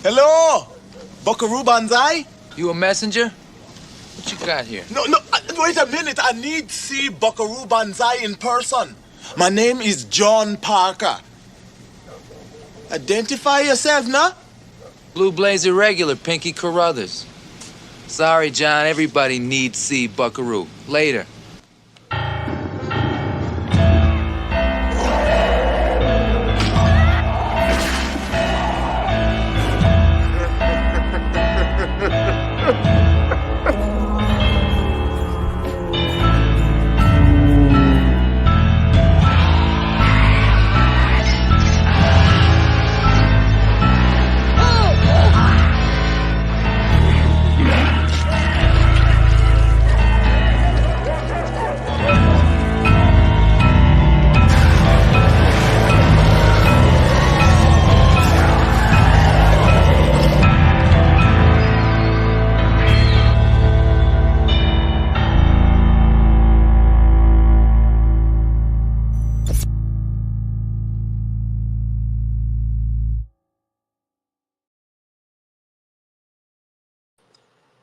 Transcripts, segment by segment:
Hello? Buckaroo Banzai? You a messenger? What you got here? No, wait a minute. I need to see Buckaroo Banzai in person. My name is John Parker. Identify yourself now? Blue Blazer regular, Pinky Carruthers. Sorry, John, everybody needs see Buckaroo. Later.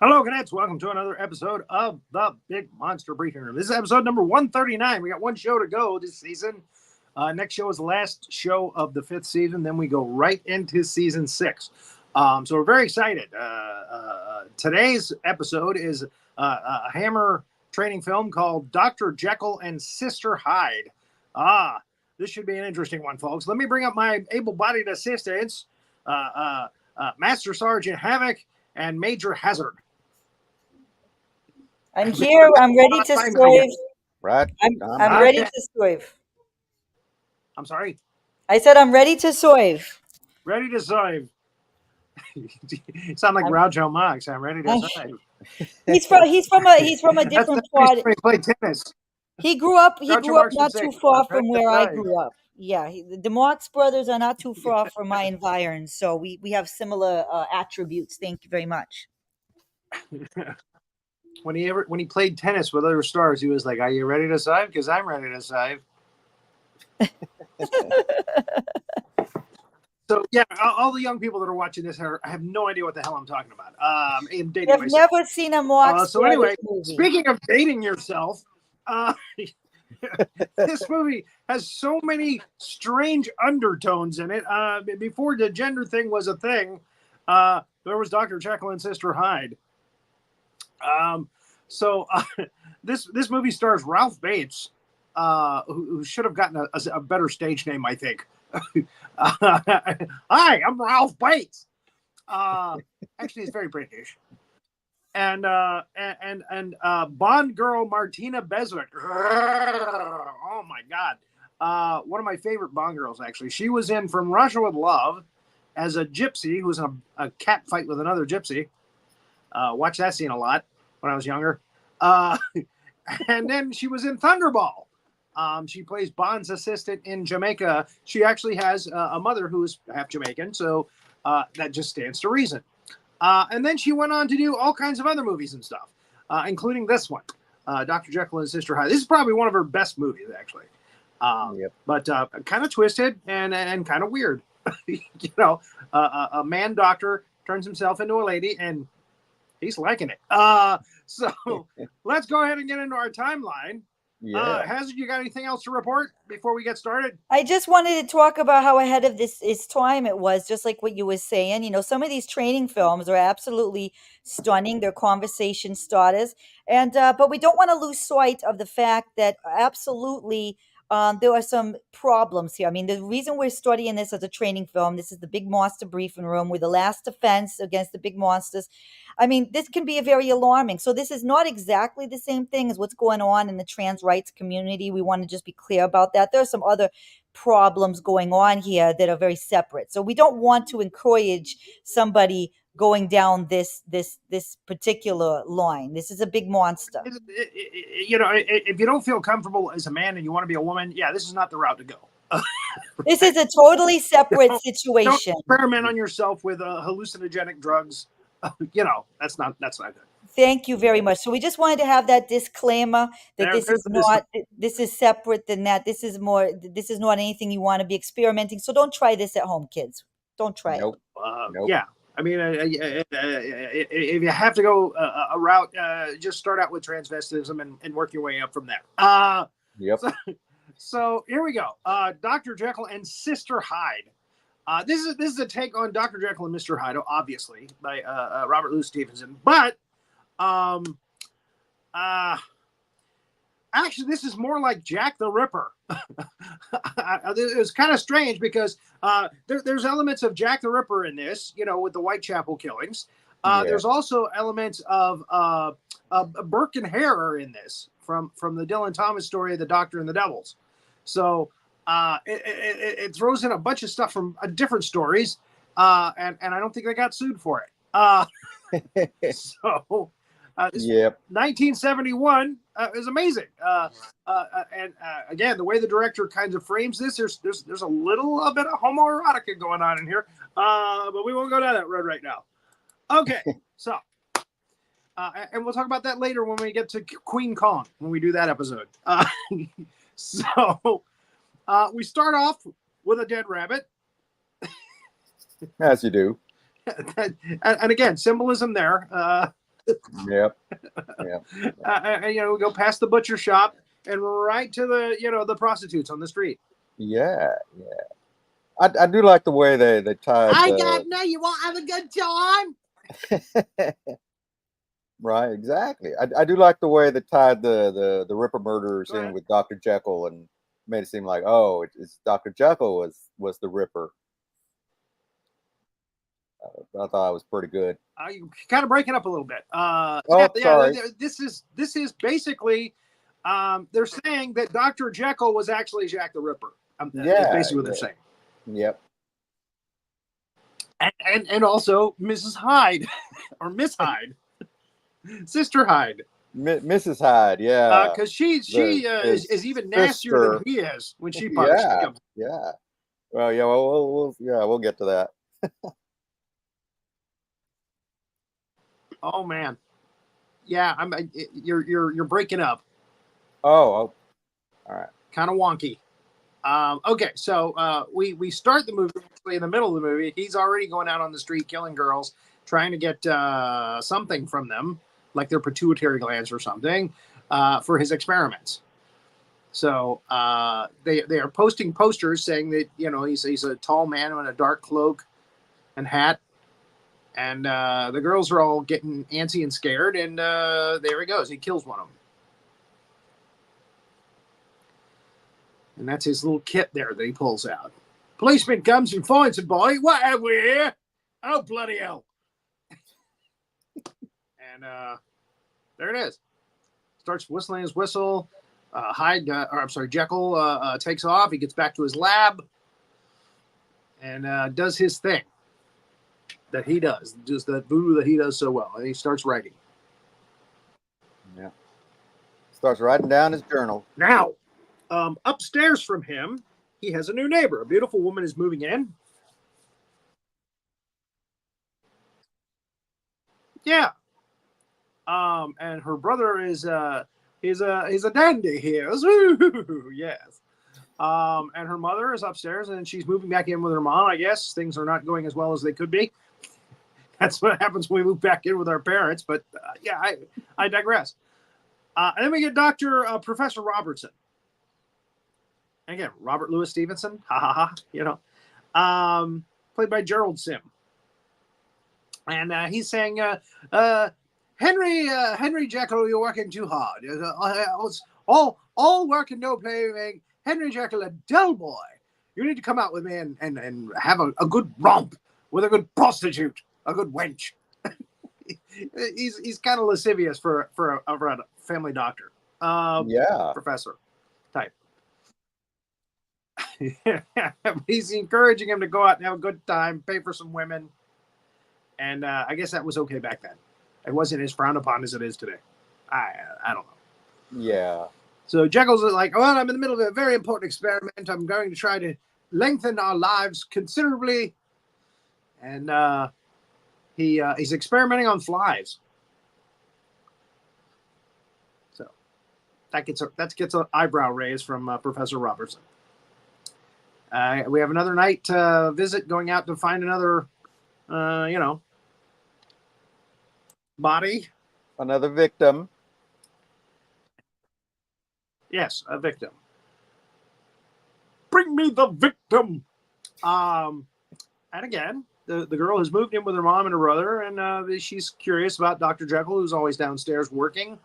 Hello, cadets. Welcome to another episode of the Big Monster Briefing Room. This is episode number 139. We got one show to go this season. Next show is the last show of the 5th season. Then we go right into season 6. So we're very excited. Today's episode is a Hammer training film called Dr. Jekyll and Sister Hyde. This should be an interesting one, folks. Let me bring up my able-bodied assistants, Master Sergeant Havoc and Major Hazzard. I'm here. I'm ready to swerve. Right. I'm ready to swerve. I'm sorry? I said I'm ready to swerve. Ready to swerve. You sound like Groucho Marx. I'm ready to swerve. He's from a different part. He played tennis. He grew up Marx not would too say, far "I'm from ready to where I swerve." grew up. Yeah, the Marx brothers are not too far from my environs, so we have similar attributes. Thank you very much. When he played tennis with other stars, he was like, "Are you ready to save? Because I'm ready to save." So yeah, all the young people that are watching this have no idea what the hell I'm talking about. I'm dating I've myself. never seen a Marx So anyway, movie. speaking of dating yourself, this movie has so many strange undertones in it. Before the gender thing was a thing, there was Dr. Jekyll and Sister Hyde. This movie stars Ralph Bates, who should have gotten a better stage name, I think. Hi, I'm Ralph Bates. Actually, it's very British. And Bond girl Martina Beswick. Oh my God. One of my favorite Bond girls, actually. She was in From Russia with Love as a gypsy who was in a cat fight with another gypsy. Watched that scene a lot when I was younger. And then she was in Thunderball. She plays Bond's assistant in Jamaica. She actually has a mother who is half Jamaican, so that just stands to reason. And then she went on to do all kinds of other movies and stuff, including this one, Dr. Jekyll and Sister Hyde. This is probably one of her best movies, actually. But kind of twisted and kind of weird. A man doctor turns himself into a lady, and he's liking it. So let's go ahead and get into our timeline. Yeah. Hazzard, you got anything else to report before we get started? I just wanted to talk about how ahead of its time it was, just like what you were saying. You know, some of these training films are absolutely stunning. They're conversation starters. And but we don't want to lose sight of the fact that absolutely there are some problems here. I mean, the reason we're studying this as a training film, this is the Big Monster Briefing Room. We're the last defense against the big monsters. I mean, this can be very alarming. So this is not exactly the same thing as what's going on in the trans rights community. We want to just be clear about that. There are some other problems going on here that are very separate. So we don't want to encourage somebody going down this particular line. This is a big monster. If you don't feel comfortable as a man and you want to be a woman, yeah, this is not the route to go. This is a totally separate situation. Don't experiment on yourself with hallucinogenic drugs. That's not good. Thank you very much. So we just wanted to have that disclaimer that this is separate than that. This is not anything you want to be experimenting. So don't try this at home, kids. Don't try it. Nope. Yeah. I mean, if you have to go a route, just start out with transvestism and work your way up from there. Yep. So here we go. Dr. Jekyll and Sister Hyde. This is a take on Dr. Jekyll and Mr. Hyde, obviously, by Robert Louis Stevenson. But actually, this is more like Jack the Ripper. It was kind of strange because there's elements of Jack the Ripper in this, with the Whitechapel killings. There's also elements of Burke and Hare are in this from the Dylan Thomas story, The Doctor and the Devils. So it throws in a bunch of stuff from different stories, and I don't think they got sued for it. So. Yep. 1971 is amazing, and again, the way the director kind of frames this, there's a little bit of homoerotica going on in here, but we won't go down that road right now. Okay, so and we'll talk about that later when we get to Queen Kong when we do that episode. So we start off with a dead rabbit, As you do. and again, symbolism there. Yep. We go past the butcher shop and right to the prostitutes on the street. Yeah. I do like the way they tied. No, you won't have a good time. Right, exactly. I do like the way they tied the Ripper murderers in with Dr. Jekyll and made it seem like, oh, it's Dr. Jekyll was the Ripper. I thought it was pretty good. You're kind of breaking up a little bit. Sorry. This is basically they're saying that Dr. Jekyll was actually Jack the Ripper. That's basically what they're saying. Yep. And also Mrs. Hyde or Miss Hyde, Sister Hyde, Mrs. Hyde. Yeah, because she is even nastier than he is when she comes. Yeah. Well, yeah. We'll get to that. Oh man, yeah. You're breaking up. Oh, all right. Kind of wonky. Okay, so we start the movie actually in the middle of the movie. He's already going out on the street killing girls, trying to get something from them, like their pituitary glands or something, for his experiments. So they are posting posters saying that he's a tall man in a dark cloak and hat. And the girls are all getting antsy and scared, and there he goes. He kills one of them. And that's his little kit there that he pulls out. Policeman comes and finds the body. What have we here? Oh, bloody hell. And there it is. Starts whistling his whistle. Jekyll takes off. He gets back to his lab and does his thing. That he does, just that voodoo that he does so well, and he starts writing. Yeah, starts writing down his journal. Now, upstairs from him, he has a new neighbor. A beautiful woman is moving in. Yeah, and her brother is he's a dandy here. Yes. And her mother is upstairs, and she's moving back in with her mom. I guess things are not going as well as they could be. That's what happens when we move back in with our parents. But I digress. And then we get Professor Robertson. Again, Robert Louis Stevenson. Played by Gerald Sim. And he's saying, Henry Jekyll, you're working too hard. All work and no play. Henry Jekyll, a dull boy. You need to come out with me and have a good romp with a good prostitute, a good wench. he's kind of lascivious for a family doctor. Professor type. He's encouraging him to go out and have a good time, pay for some women. And I guess that was okay back then. It wasn't as frowned upon as it is today. I don't know. Yeah. So Jekyll's like, well, I'm in the middle of a very important experiment. I'm going to try to lengthen our lives considerably. And he's experimenting on flies. So that gets an eyebrow raise from Professor Robertson. We have another night visit going out to find another, body. Another victim. Yes, a victim. Bring me the victim. And again, the girl has moved in with her mom and her brother, and she's curious about Dr. Jekyll, who's always downstairs working.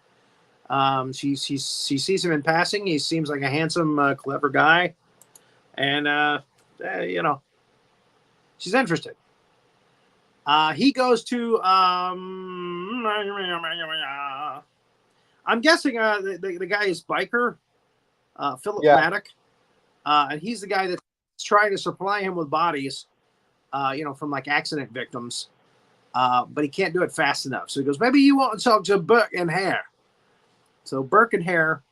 She sees him in passing. He seems like a handsome, clever guy, and she's interested. He goes to I'm guessing the guy is biker, Philip Maddock, and he's the guy that's trying to supply him with bodies, from like accident victims, but he can't do it fast enough. So he goes, maybe you want to talk to Burke and Hare. So Burke and Hare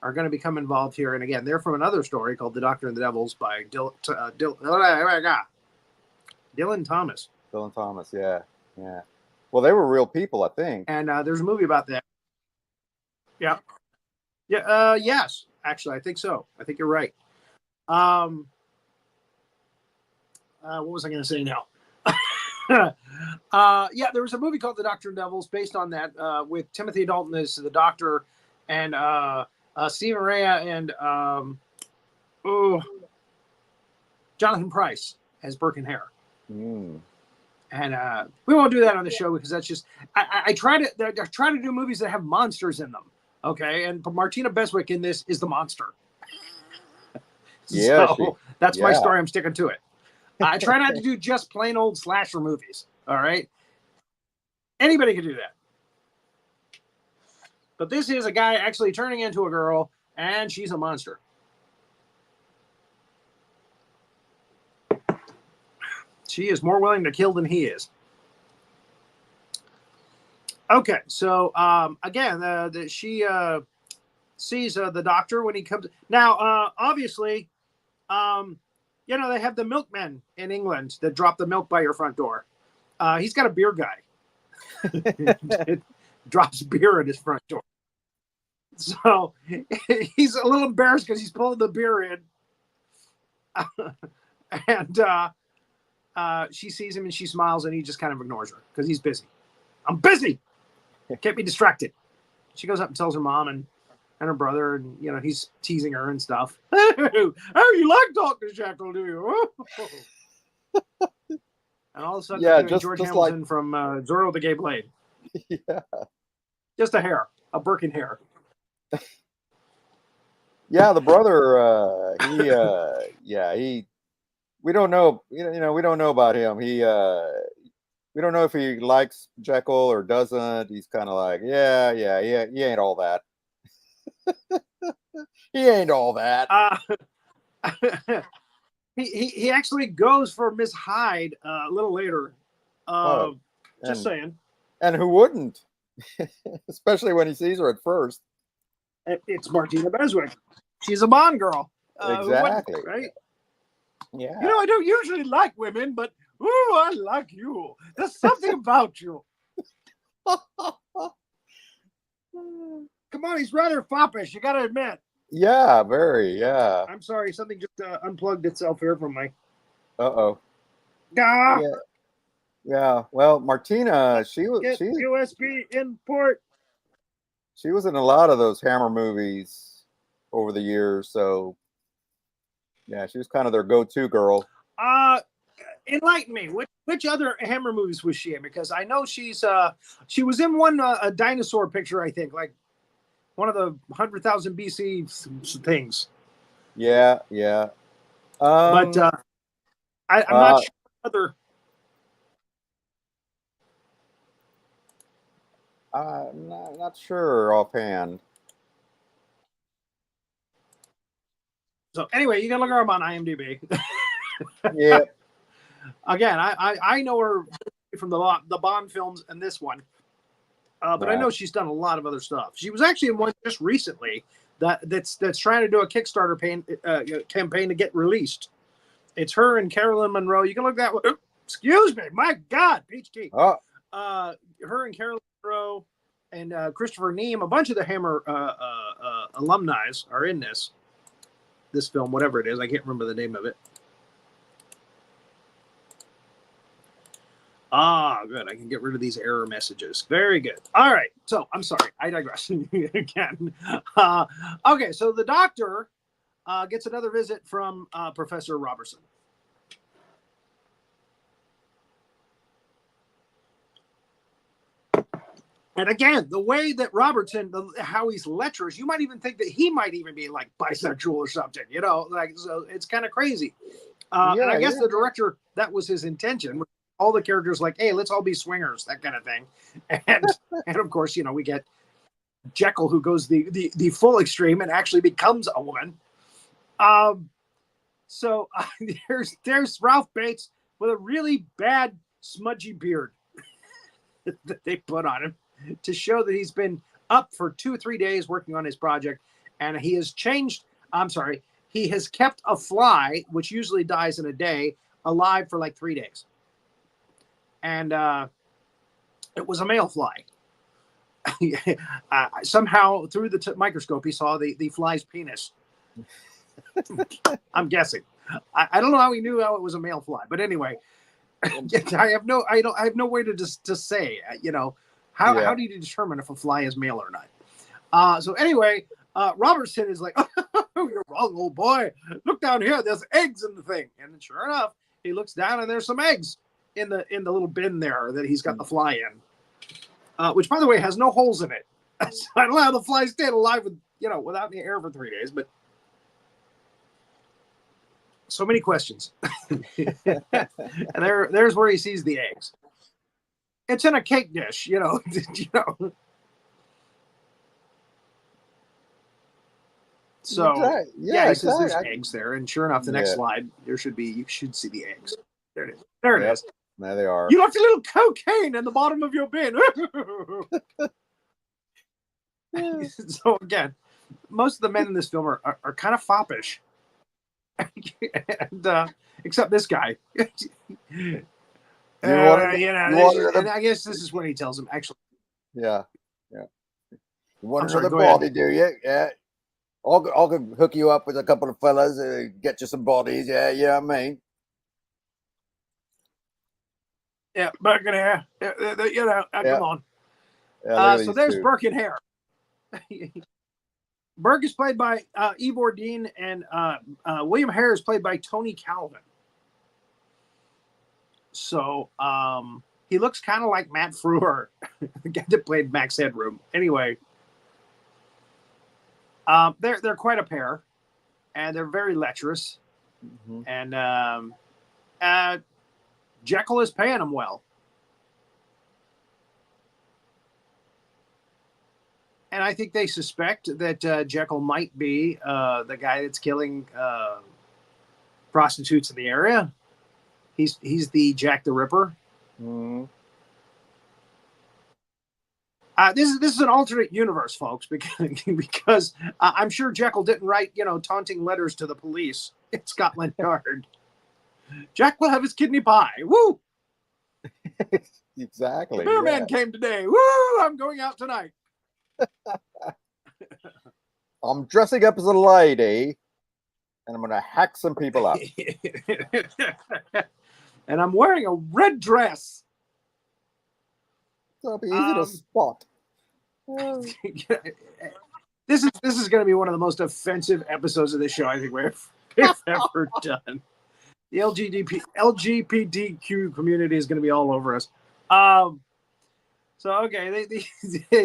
are going to become involved here, and again, they're from another story called The Doctor and the Devils by Dylan Thomas. Dylan Thomas, yeah. Well, they were real people, I think. And there's a movie about that. Yeah. Yes, actually, I think so. I think you're right. What was I going to say now? There was a movie called The Doctor and Devils based on that, with Timothy Dalton as the Doctor, and Stephen Rea and Jonathan Pryce as Burke and Hare. And we won't do that on the show because that's just I try to do movies that have monsters in them. Okay, and Martina Beswick in this is the monster. That's my story. I'm sticking to it. I try not to do just plain old slasher movies. All right, anybody can do that, but this is a guy actually turning into a girl, and she's a monster. She is more willing to kill than he is. Okay, so again, she sees the Doctor when he comes. Now, obviously, they have the milkmen in England that drop the milk by your front door. He's got a beer guy. It drops beer at his front door. So he's a little embarrassed because he's pulling the beer in. And she sees him and she smiles, and he just kind of ignores her because he's busy. I'm busy. Can't be distracted. She goes up and tells her mom and her brother, and he's teasing her and stuff. Oh, you like Dr. Jekyll, do you? And all of a sudden, George Hamilton like... from Zorro the Gay Blade. Yeah. Just a Birkin hair. Yeah, the brother. He. We don't know. We don't know about him. We don't know if he likes Jekyll or doesn't. He's kind of like, yeah. He ain't all that. He ain't all that. He actually goes for Miss Hyde a little later. Just saying. And who wouldn't? Especially when he sees her at first. It's Martina Beswick. She's a Bond girl. Exactly. Right? Yeah. I don't usually like women, but I like you. There's something about you. Come on, he's rather foppish. You got to admit. Yeah, very. Yeah. I'm sorry, something just unplugged itself here from my. Uh-oh. Ah! Yeah. Well, Martina, she USB import. She was in a lot of those Hammer movies over the years, so yeah, she was kind of their go-to girl. Enlighten me. Which other Hammer movies was she in? Because I know she was in one a dinosaur picture, I think, like one of the 100,000 BC things. Yeah. But I'm not sure other. I'm not sure offhand. So anyway, you can look her up on IMDb. Yeah. Again, I know her from the Bond films and this one, but right. I know she's done a lot of other stuff. She was actually in one just recently that's trying to do a Kickstarter campaign to get released. It's her and Carolyn Monroe. You can look that one. Excuse me, my God, Peach Tea. Oh. Her and Carolyn Monroe and Christopher Neame, a bunch of the Hammer alumni are in this film, whatever it is. I can't remember the name of it. Ah, good. I can get rid of these error messages. Very good. All right. So I'm sorry. I digress again. Okay. So the doctor gets another visit from Professor Robertson. And again, the way that Robertson, how he's lecherous, you might even think that he might even be like bisexual or something, you know, like, so it's kind of crazy. And I guess the director, that was his intention. All the characters like, hey, let's all be swingers, that kind of thing. And of course, you know, we get Jekyll, who goes the full extreme and actually becomes a woman. So there's Ralph Bates with a really bad smudgy beard that they put on him to show that he's been up for 2 or 3 days working on his project, and he has he has kept a fly, which usually dies in a day, alive for like 3 days. And it was a male fly. Somehow through the microscope, he saw the fly's penis. I'm guessing. I don't know how he knew how it was a male fly, but anyway, I have no way to say, you know, how do you determine if a fly is male or not? So anyway, Robertson is like, oh, you're wrong, old boy. Look down here. There's eggs in the thing. And sure enough, he looks down and there's some eggs in the little bin there that he's got the fly in, which, by the way, has no holes in it. So I don't know how the fly stayed alive without any air for 3 days, but so many questions. And there's where he sees the eggs. It's in a cake dish, you know. So he says there's eggs there, and sure enough, the next slide you should see the eggs. There it is. There it is. There they are. You left a little cocaine in the bottom of your bin. So again, most of the men in this film are kind of foppish. And except this guy. I guess this is what he tells him, actually. Yeah. You want another body, do you? Yeah. I'll hook you up with a couple of fellas, get you some bodies. Yeah, I mean. Yeah, Burke and Hare. Come on. So there's Burke and Hare. Burke is played by Ivor Dean, and William Hare is played by Tony Calvin. So he looks kind of like Matt Frewer, the guy that played Max Headroom. Anyway, they're quite a pair, and they're very lecherous. Mm-hmm. And Jekyll is paying them well. And I think they suspect that Jekyll might be the guy that's killing prostitutes in the area. He's the Jack the Ripper. Mm-hmm. This is an alternate universe, folks, because I'm sure Jekyll didn't write taunting letters to the police in Scotland Yard. Jack will have his kidney pie. Woo! Exactly. The beer man came today. Woo! I'm going out tonight. I'm dressing up as a lady, and I'm going to hack some people up. And I'm wearing a red dress. So it'll be easy to spot. This is going to be one of the most offensive episodes of this show I think we've ever done. The LGBTQ community is going to be all over us. So, okay,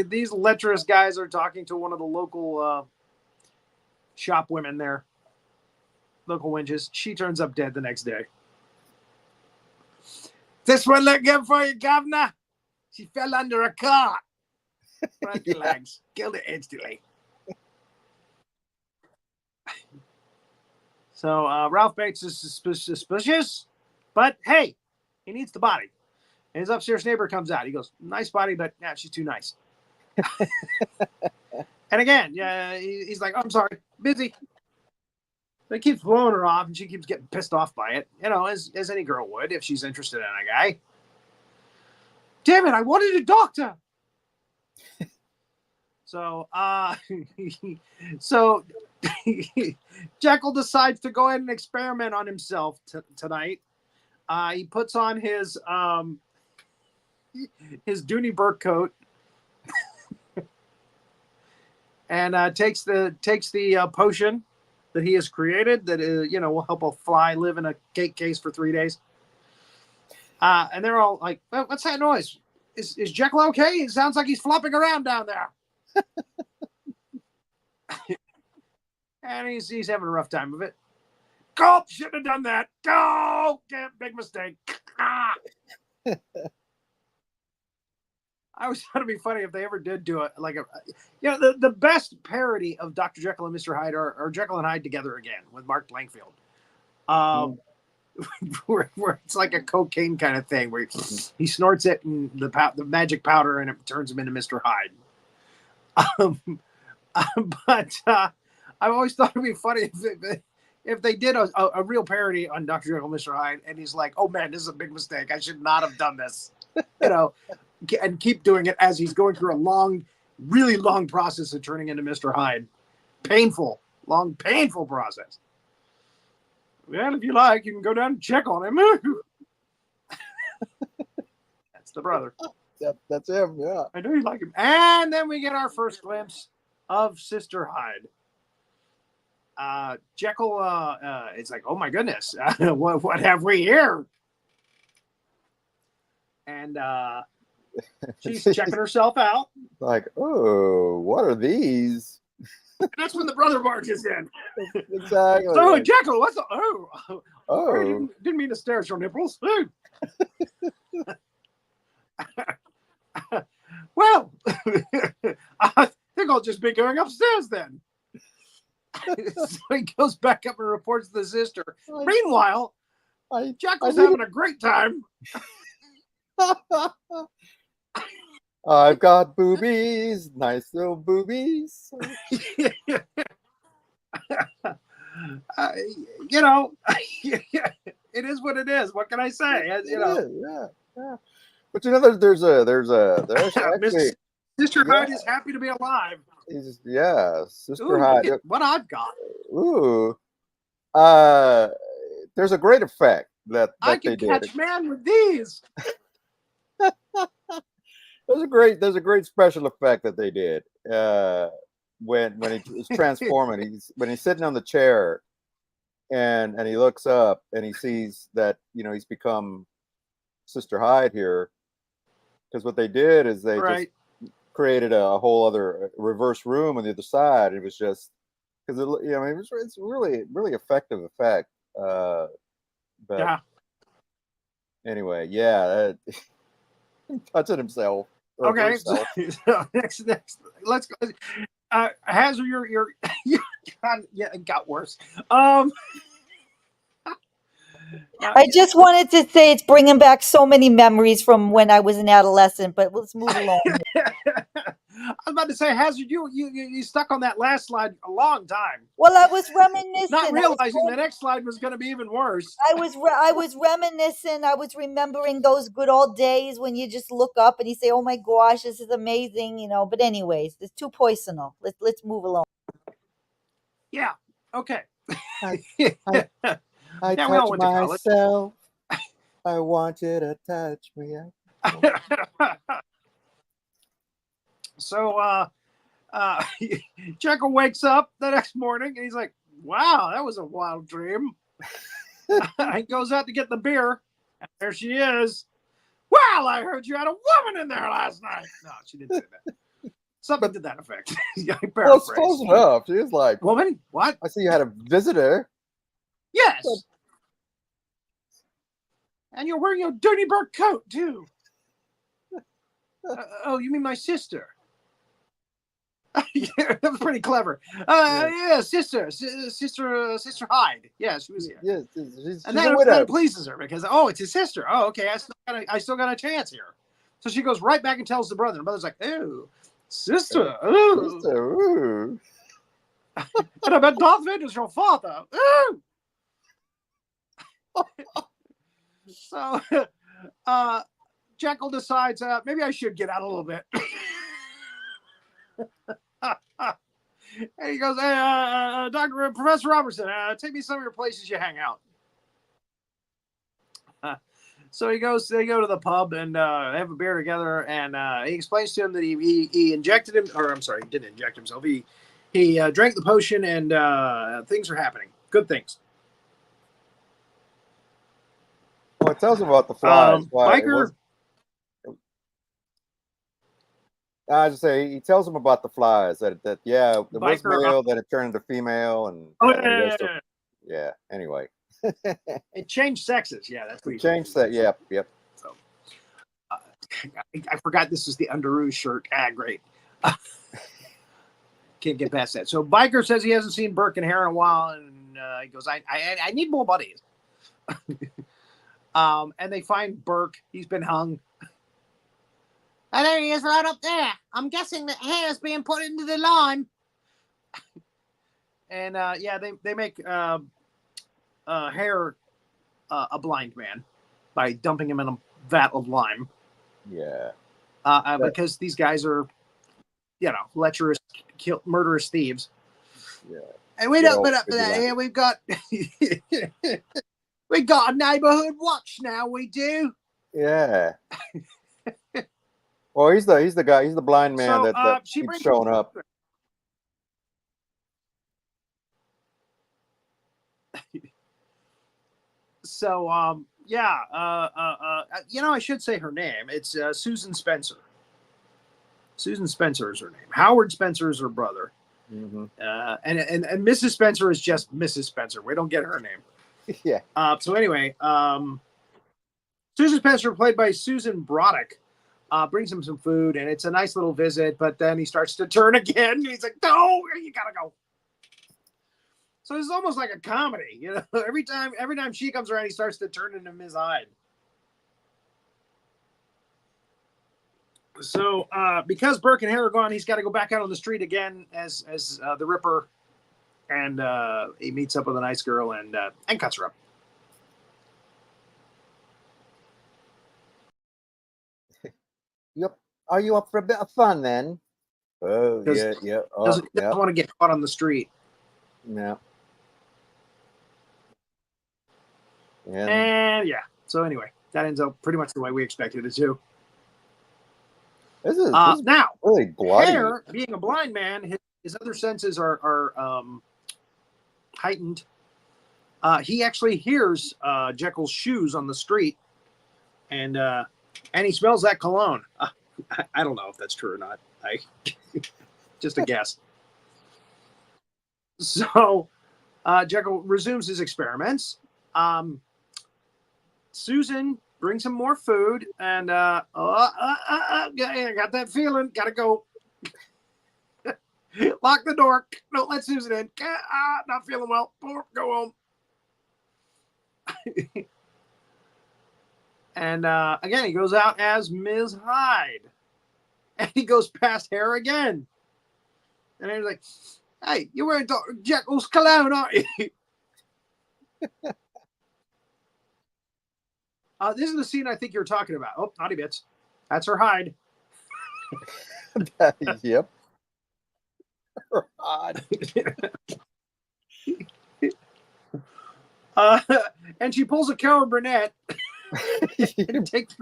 these lecherous guys are talking to one of the local shop women there, local wenches. She turns up dead the next day. This one look good for you, governor. She fell under a car. Broke her legs. Killed it instantly. So Ralph Bates is suspicious, but hey, he needs the body. And his upstairs neighbor comes out. He goes, nice body, but she's too nice. And again, he's like, I'm sorry, busy. But he keeps blowing her off, and she keeps getting pissed off by it, as any girl would if she's interested in a guy. Damn it, I wanted a doctor. So, Jekyll decides to go ahead and experiment on himself tonight. He puts on his his Dooney Burke coat, and takes the potion that he has created that will help a fly live in a cake case for 3 days. And they're all like, "What's that noise? Is Jekyll okay? It sounds like he's flopping around down there." And he's having a rough time of it. Gulp! Shouldn't have done that. Go! Big mistake. I always thought it'd be funny if they ever did do it. The best parody of Dr. Jekyll and Mr. Hyde are Jekyll and Hyde together again with Mark Blankfield. Where it's like a cocaine kind of thing where he snorts it and the magic powder and it turns him into Mr. Hyde. But I've always thought it'd be funny if they did a real parody on Dr. Jekyll and Mr. Hyde, and he's like, "Oh man, this is a big mistake. I should not have done this," and keep doing it as he's going through a really long process of turning into Mr. Hyde. Painful process. Well, if you like, you can go down and check on him. That's the brother. That's him, yeah. I know you like him. And then we get our first glimpse of Sister Hyde. Jekyll is like, "Oh my goodness, what have we here?" And she's checking herself out. Like, "Oh, what are these?" And that's when the brother barges in. Exactly. So, Jekyll, what's the... Oh. Didn't mean to stare at your nipples. Well, I think I'll just be going upstairs then. So he goes back up and reports to the sister. Meanwhile, Jekyll's having a great time. I've got boobies, nice little boobies. It is what it is. What can I say? Yeah. But there's actually Sister Hyde is happy to be alive. Sister Hyde. What I've got. Ooh. There's a great effect that I they can did. catch man with these. There's a great special effect that they did when he's transforming. When he's sitting on the chair, and he looks up and he sees that he's become Sister Hyde here. Because what they did is they just created a whole other reverse room on the other side. It was just because it's really effective effect. But anyway, touching himself. Okay, so next, let's go. Hazzard, you're it got worse. I just wanted to say it's bringing back so many memories from when I was an adolescent, but let's move along. I was about to say, Hazzard, you stuck on that last slide a long time. Well, I was reminiscing. Not realizing the next slide was going to be even worse. I was reminiscing. I was remembering those good old days when you just look up and you say, "Oh my gosh, this is amazing," But anyways, it's too personal. Let's move along. Yeah. Okay. I touch myself. I want you to touch me. So Jekyll wakes up the next morning and he's like, "Wow, that was a wild dream." He goes out to get the beer, and there she is. "Well, I heard you had a woman in there last night." No, she didn't say that. Something to that effect. Well, it's close enough. She was like, "Woman? What? I see you had a visitor." "Yes. And you're wearing your dirty Burke coat, too." "Oh, you mean my sister?" Yeah, that was pretty clever. Yeah, sister Hyde. Yeah, she was here. Yes, she's and that pleases her because it's his sister. Oh, okay, I still got a chance here. So she goes right back and tells the brother. And the brother's like, "Oh, sister, oh, sister, ooh." And I bet Darth Vader's your father. Ooh. So Jekyll decides maybe I should get out a little bit. And he goes, "Hey, Professor Robertson, take me some of your places you hang out." So they go to the pub and have a beer together, and he explains to him that he injected him, or I'm sorry, he didn't inject himself. He drank the potion, and things are happening. Good things. Well, it tells him about the flies. Biker. I just say he tells him about the flies that yeah, it was male, then it turned into female, and yeah. Anyway, it changed sexes. Yeah, that's what it changed that. Yep. So, I forgot this is the Underoos shirt. Great. Can't get past that. So Biker says he hasn't seen Burke and Hare in a while, and he goes, I need more buddies. And they find Burke. He's been hung. And there he is right up there. I'm guessing that Hare's being put into the lime. And they make Hare a blind man by dumping him in a vat of lime. Yeah. Because these guys are, lecherous, murderous thieves. Yeah. And we don't put up for that here. We've got we got a neighborhood watch now. We do. Yeah. Well, he's the guy. He's the blind man that keeps showing up. So I should say her name. It's Susan Spencer. Susan Spencer is her name. Howard Spencer is her brother. Mm-hmm. And Mrs. Spencer is just Mrs. Spencer. We don't get her name. Yeah. So anyway, Susan Spencer, played by Susan Broddick, brings him some food, and it's a nice little visit. But then he starts to turn again. He's like, "No, you gotta go." So it's almost like a comedy, Every time she comes around, he starts to turn into Ms. Hyde. So because Burke and Hare are gone, he's got to go back out on the street again as the Ripper, and he meets up with a nice girl and cuts her up. Yep. Are you up for a bit of fun then? Oh, yeah. Doesn't want to get caught on the street. Yeah. And so anyway, that ends up pretty much the way we expected it to. This is now really bloody. Hare, being a blind man, his other senses are heightened. He actually hears Jekyll's shoes on the street, and he smells that cologne. I don't know if that's true or not. Just a guess. So Jekyll resumes his experiments. Susan brings him more food, and I got that feeling. Gotta go. Lock the door. Don't let Susan in. Not feeling well. Go home. And again, he goes out as Ms. Hyde, and he goes past Hare again. And he's like, "Hey, you're wearing Dr. Jekyll's cologne, aren't you?" This is the scene I think you're talking about. Oh, naughty bits. That's her Hyde. Yep. Her Hyde. And she pulls a Carol Burnett and takes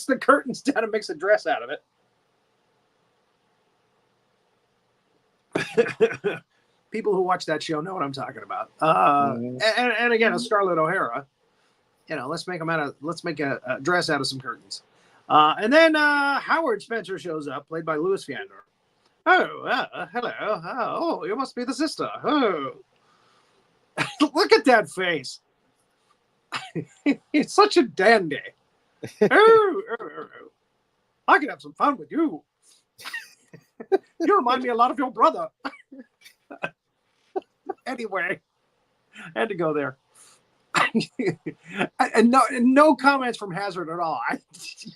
the curtains down and makes a dress out of it. People who watch that show know what I'm talking about. And again, a Scarlett O'Hara. Let's make a dress out of some curtains. And then Howard Spencer shows up, played by Louis Fiandor. Oh, hello. Oh, you must be the sister. Oh, look at that face. It's such a dandy. Oh, I could have some fun with you. You remind me a lot of your brother. Anyway, I had to go there. And no comments from Hazzard at all.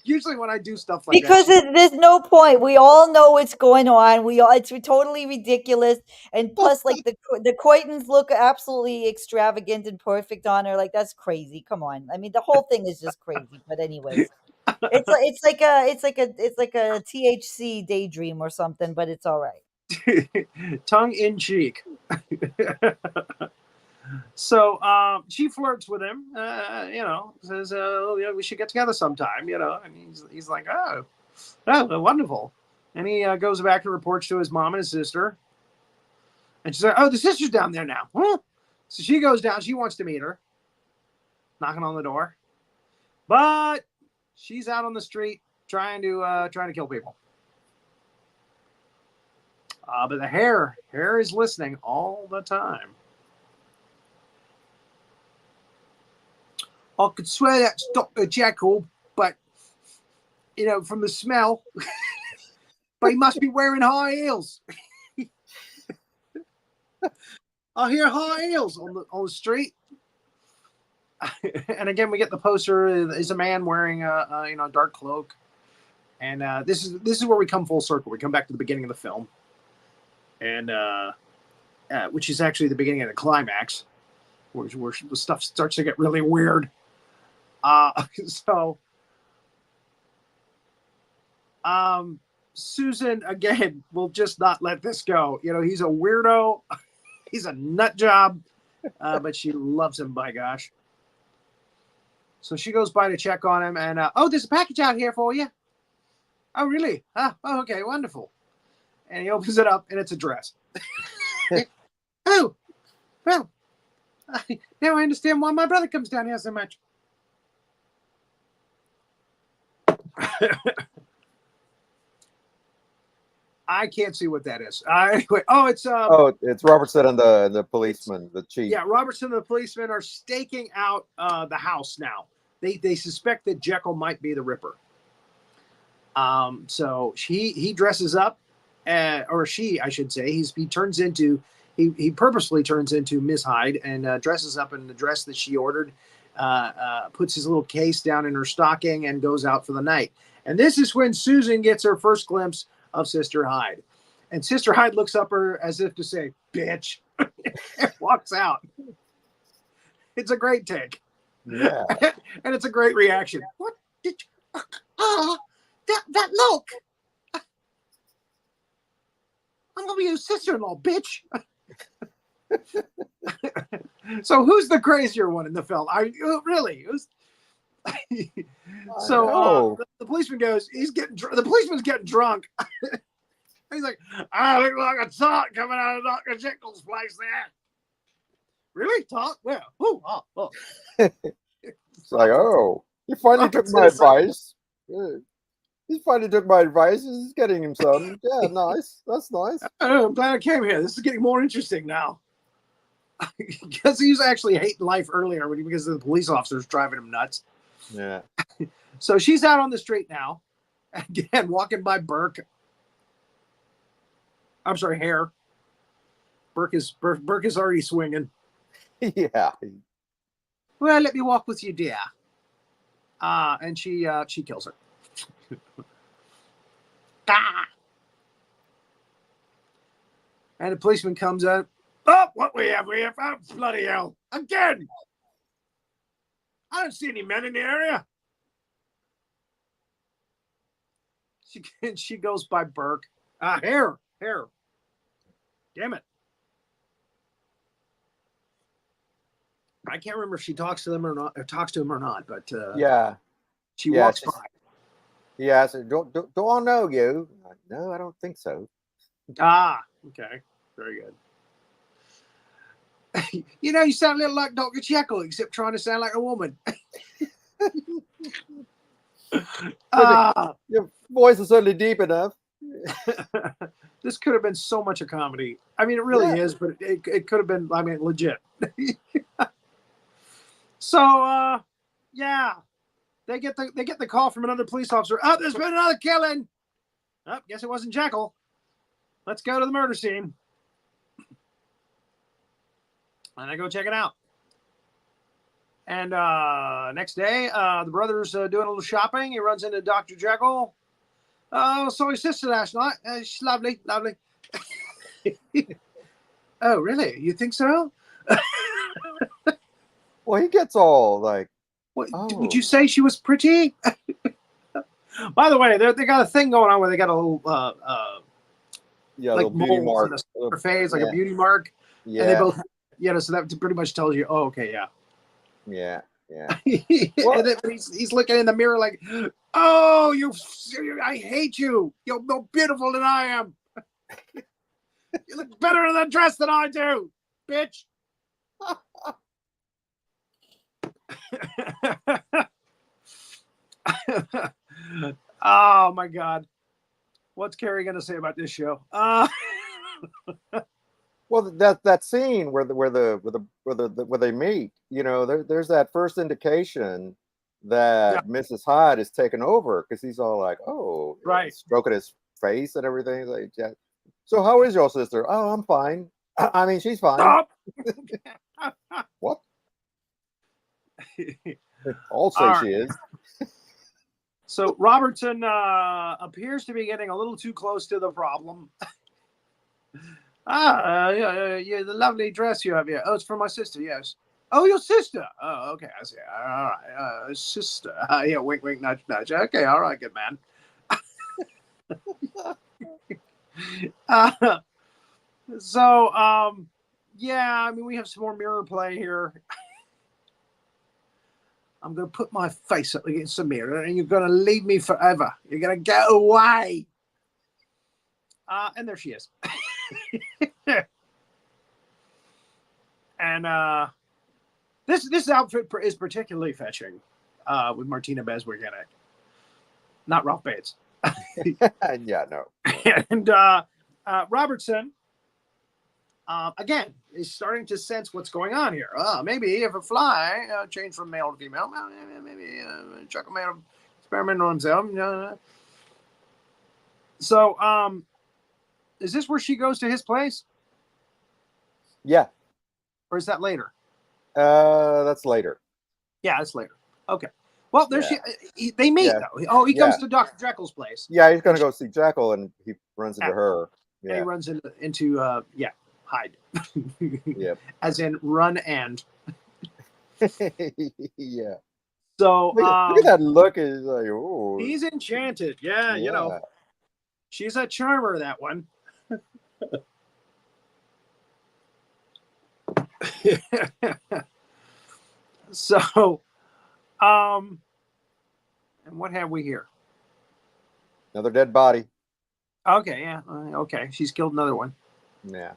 Usually when I do stuff like because that, there's no point. We all know what's going on. It's totally ridiculous, and plus, like the Coitons look absolutely extravagant and perfect on her. Like that's crazy. Come on, I mean the whole thing is just crazy. But anyways, it's like a THC daydream or something. But it's all right. Tongue in cheek. So she flirts with him, says, we should get together sometime, and he's like, oh, wonderful. And he goes back and reports to his mom and his sister. And she's like, oh, the sister's down there now. Huh? So she goes down. She wants to meet her, knocking on the door. But she's out on the street trying to kill people. But the hair is listening all the time. I could swear that's Dr. Jekyll, but, from the smell. But he must be wearing high heels. I hear high heels on the street. And again, we get the poster. Is a man wearing a dark cloak. And this is where we come full circle. We come back to the beginning of the film. And which is actually the beginning of the climax, where the stuff starts to get really weird. Susan again will just not let this go. He's a weirdo, he's a nut job, but she loves him, by gosh. So she goes by to check on him, and there's a package out here for you. Oh, really? Oh, okay, wonderful. And he opens it up, and it's a dress. Oh, well, now I understand why my brother comes down here so much. I can't see what that is. Anyway, it's Robertson and the policeman, the chief. Yeah, Robertson and the policeman are staking out the house now. They suspect that Jekyll might be the Ripper. So he dresses up, or she, I should say. He purposely turns into Miss Hyde and dresses up in the dress that she ordered. Puts his little case down in her stocking and goes out for the night. And this is when Susan gets her first glimpse of Sister Hyde. And Sister Hyde looks up her as if to say, bitch, and walks out. It's a great take. Yeah. And it's a great reaction. What did you, that look? I'm going to be your sister-in-law, bitch. So who's the crazier one in the film? Really? So the policeman goes, the policeman's getting drunk. He's like, I look like a tot coming out of Dr. Jekyll's place there. Really? Tot? Where? Oh. It's like, oh, he finally took my advice. He finally took my advice. He's getting him some. Yeah, nice. That's nice. I'm glad I came here. This is getting more interesting now. Because he was actually hating life earlier because the police officers driving him nuts. Yeah. So she's out on the street now, again walking by Burke. I'm sorry, Hare. Burke is already swinging. Yeah. Well, let me walk with you, dear. And she kills her. And the policeman comes out. Oh, what we have? Oh, bloody hell. Again. I don't see any men in the area. She goes by Burke. Hare. Damn it. I can't remember if she talks to them or not, or talks to him or not, but yeah. She walks by. He asks her, do I know you? Like, no, I don't think so. Okay. Very good. You sound a little like Dr. Jekyll, except trying to sound like a woman. Your voice is certainly deep enough. This could have been so much a comedy. I mean, it really is, but it could have been, legit. So, they get the call from another police officer. Oh, there's been another killing. Oh, guess it wasn't Jekyll. Let's go to the murder scene. And I go check it out. And next day, the brother's doing a little shopping. He runs into Dr. Jekyll. Saw his sister last night. She's lovely. Oh, really? You think so? Well, he gets all like, would you say she was pretty? By the way, they got a thing going on where they got a little little beauty mark. Her face, like a beauty mark. Yeah. And they both, So that pretty much tells you, oh, okay, yeah. Yeah. Yeah. And then he's looking in the mirror like, oh, I hate you. You're more beautiful than I am. You look better in that dress than I do, bitch. Oh my God. What's Carrie going to say about this show? Well, that scene where they meet, there's that first indication that Mrs. Hyde is taken over because he's all like, oh, right, stroking his face and everything. Like, yeah. So how is your sister? Oh, I'm fine. I mean, she's fine. Stop. What? I'll say she is. So Robertson appears to be getting a little too close to the problem. Yeah, the lovely dress you have here. Oh, it's for my sister, yes. Oh, your sister. Oh, okay, I see. All right, sister. Yeah, wink, wink, nudge, nudge. Okay, all right, good man. Yeah, I mean, we have some more mirror play here. I'm going to put my face up against the mirror and you're going to leave me forever. You're going to go away. And there she is. And this outfit is particularly fetching with Martina Beswick in it. Not Ralph Bates. Yeah, no. And Robertson, again, is starting to sense what's going on here. Maybe if a fly changed from male to female, maybe Jekyll made an experiment on himself. So, is this where she goes to his place? Yeah. Or is that later? That's later. Yeah, that's later. Okay. Well, they meet, though. Oh, he comes to Dr. Jekyll's place. Yeah, he's going to go see Jekyll, and he runs into her. Yeah. And he runs into Hyde. Yep. As in run and. Yeah. So look at that look. Is like, oh. He's enchanted. Yeah, she's a charmer, that one. So, and what have we here? Another dead body. Okay, yeah. Okay, she's killed another one. Yeah.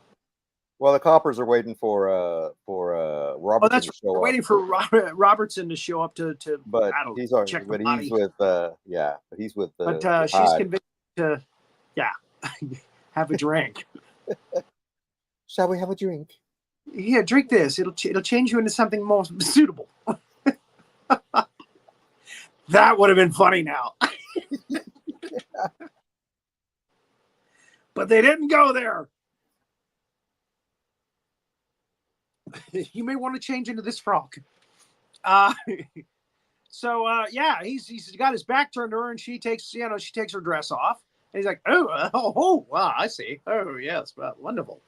Well, the coppers are waiting for Robertson. Oh, that's to show waiting up. for Robertson to show up to But battle, he's but he's with he's with But she's Hyde. convinced to have a drink. Shall we have a drink? Yeah, drink this. It'll change you into something more suitable. That would have been funny now. But they didn't go there. You may want to change into this frog. He's got his back turned to her, and she takes her dress off, and he's like, oh, wow, I see. Oh, yes, well, wonderful.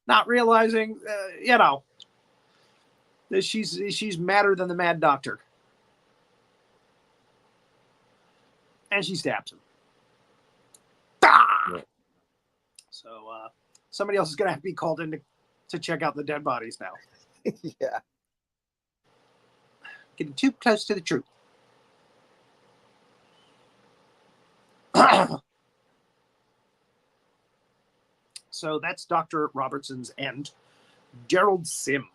Not realizing, that she's madder than the Mad Doctor, and she stabs him. Yeah. So somebody else is going to have to be called in to check out the dead bodies now. Yeah. Getting too close to the truth. So that's Dr. Robertson's end. Gerald Sim.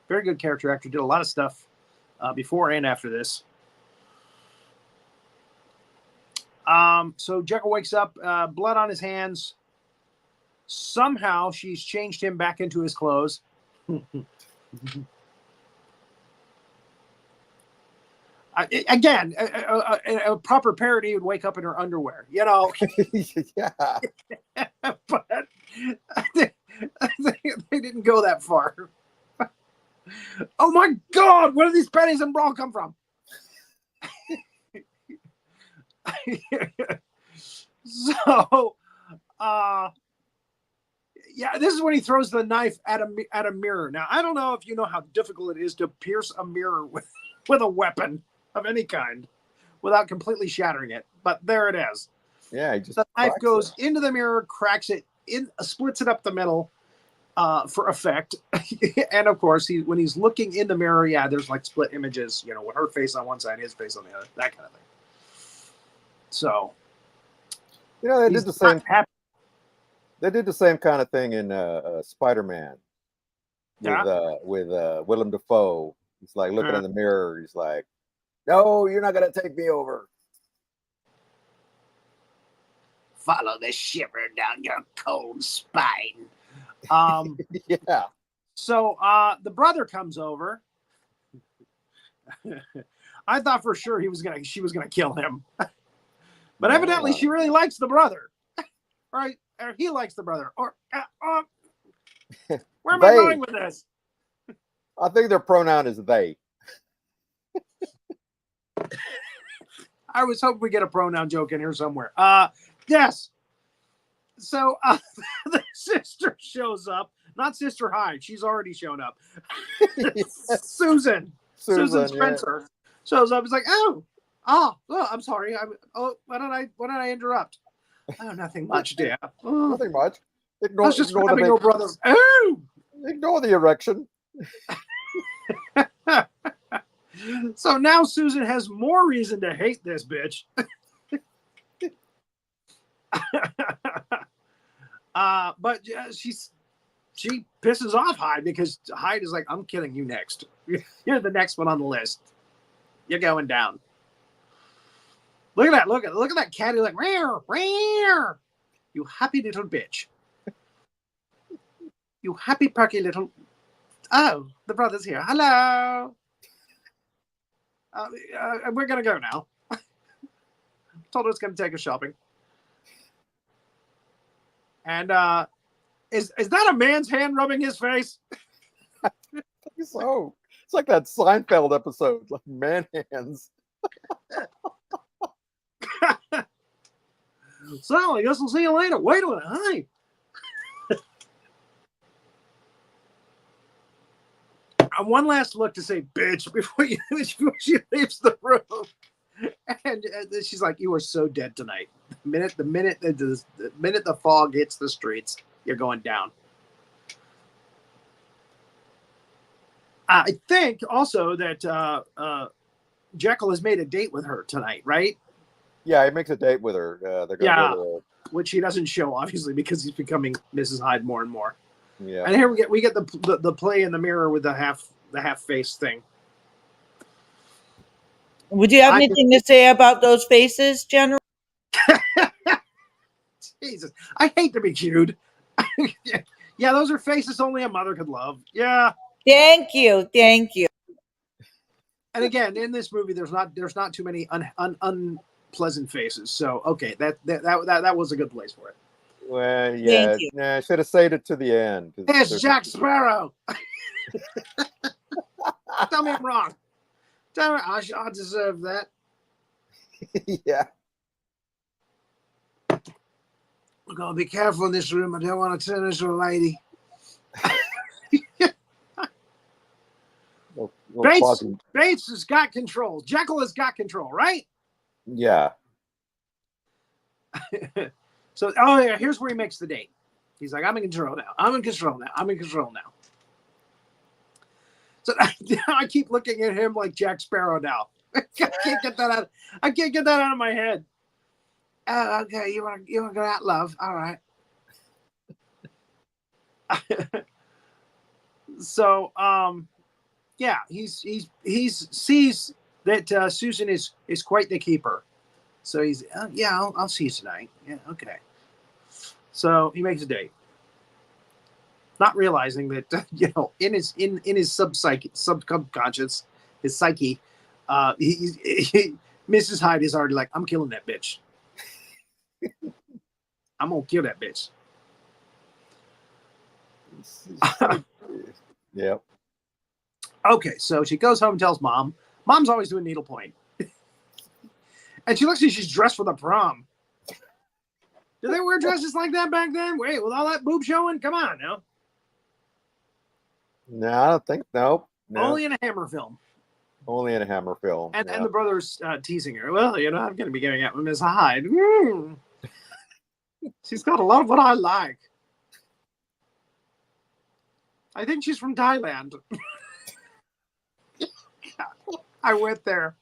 Very good character actor. Did a lot of stuff before and after this. So Jekyll wakes up, blood on his hands. Somehow she's changed him back into his clothes. Again, a proper parody would wake up in her underwear, Yeah. But they didn't go that far. Oh my God, where do these pennies and bra come from? So, this is when he throws the knife at a mirror. Now, I don't know if you know how difficult it is to pierce a mirror with a weapon of any kind without completely shattering it, but there it is. Yeah, he just the knife goes into the mirror, cracks it splits it up the middle for effect. And of course, when he's looking in the mirror, yeah, there's like split images, with her face on one side, his face on the other, that kind of thing. So, they did the same. They did the same kind of thing in Spider-Man with Willem Dafoe. He's like looking in the mirror. He's like, "No, you're not gonna take me over." Follow the shiver down your cold spine. Yeah. So the brother comes over. I thought for sure she was gonna kill him, but evidently she really likes the brother, right? Or he likes the brother, or where am I going with this? I think their pronoun is they. I was hoping we get a pronoun joke in here somewhere. Yes. So the sister shows up. Not Sister Hyde. She's already shown up. Susan Spencer shows up. It's like, oh, I'm sorry. Why did I interrupt? Oh, nothing much, dear. Oh, nothing much. I was just grabbing your brother. Oh, ignore the erection. So now Susan has more reason to hate this bitch. But she pisses off Hyde because Hyde is like, I'm killing you next. You're the next one on the list. You're going down. Look at that. Look at that cat. He's like, rare, rare. You happy little bitch. You happy perky little. Oh, the brother's here. Hello. We're gonna go now. Told her it's gonna take us shopping. And is that a man's hand rubbing his face? I think so. It's like that Seinfeld episode, like man hands. So I guess we'll see you later. Wait a minute. Hi. One last look to say bitch before she leaves the room. And she's like, you are so dead tonight. The minute the fog hits the streets, you're going down. I think also that Jekyll has made a date with her tonight, right? Yeah, he makes a date with her. They're going to go to which he doesn't show, obviously, because he's becoming Mrs. Hyde more and more. Yeah. And here we get the play in the mirror with the half face thing. Would you have anything to say about those faces, General? Jesus, I hate to be cute. Yeah, those are faces only a mother could love. Yeah. Thank you. And again, in this movie, there's not too many unpleasant faces. So okay, that was a good place for it. Well, yeah, I should have saved it to the end. It's Jack Sparrow. Tell me I'm wrong. Tell me I deserve that. Yeah. We're gonna be careful in this room. I don't want to turn into a lady. Bates has got control. Jekyll has got control, right? Yeah. So, here's where he makes the date. He's like, I'm in control now. So I keep looking at him like Jack Sparrow now. I can't get that out of my head. Okay, you want to go out, love? All right. So, yeah, he sees that Susan is quite the keeper. So he's I'll see you tonight. Yeah, okay. So he makes a date, not realizing that in his subconscious, his psyche, Mrs. Hyde is already like, I'm killing that bitch. I'm gonna kill that bitch. Yep. Okay, so she goes home and tells mom. Mom's always doing needlepoint. And she looks like she's dressed for the prom. Did they wear dresses like that back then? Wait, with all that boob showing? Come on now. No, I don't think no. Only in a Hammer film. Only in a Hammer film. And the brother's teasing her. Well, I'm going to be going out with Miss Hyde. She's got a lot of what I like. I think she's from Thailand. I went there.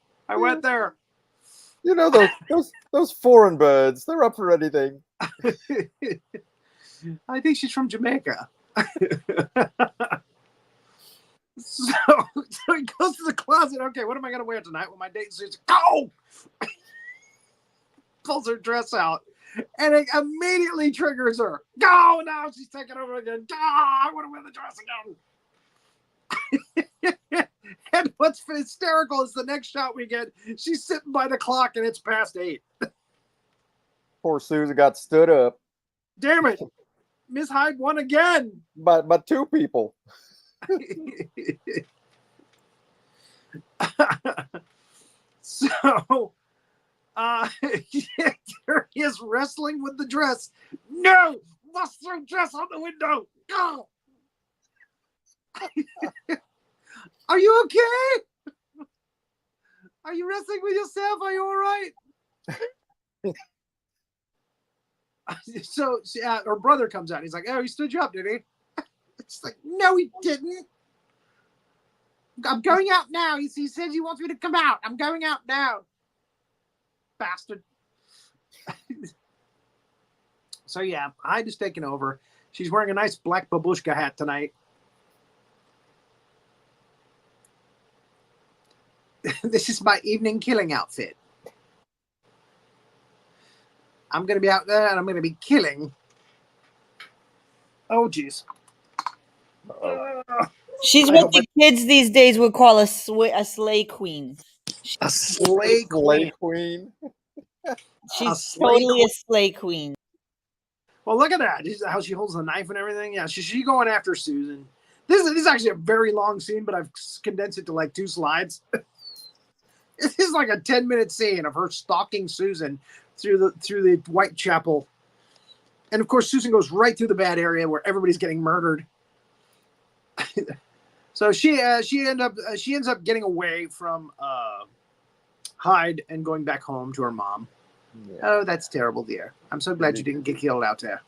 You know those foreign birds, they're up for anything. I think she's from Jamaica. So he goes to the closet. Okay, what am I going to wear tonight when my date suits? Go! Pulls her dress out, and it immediately triggers her. Go! Now she's taking over again. Go! I want to wear the dress again. And what's hysterical is the next shot we get. She's sitting by the clock, and it's past 8. Poor Susan got stood up. Damn it. Miss Hyde won again. But 2 people. So there he is wrestling with the dress. No! Bust through dress on the window. Go! Are you okay? Are you wrestling with yourself? Are you all right? So her brother comes out. He's like, oh, he stood you up, did he? It's like, no, he didn't. I'm going out now. He says he wants me to come out. I'm going out now. Bastard. So, yeah, Hyde is taking over. She's wearing a nice black babushka hat tonight. This is my evening killing outfit. I'm going to be out there and I'm going to be killing. Oh, jeez. She's what the kids these days would call a slay queen. A slay queen. She's totally a slay queen. Well, look at that. How she holds the knife and everything. Yeah, she's going after Susan. This is actually a very long scene, but I've condensed it to like 2 slides. This is like a 10-minute scene of her stalking Susan through the Whitechapel. And of course, Susan goes right through the bad area where everybody's getting murdered. So she ends up getting away from Hyde and going back home to her mom. Yeah. Oh, that's terrible, dear. I'm so glad you didn't get killed out there.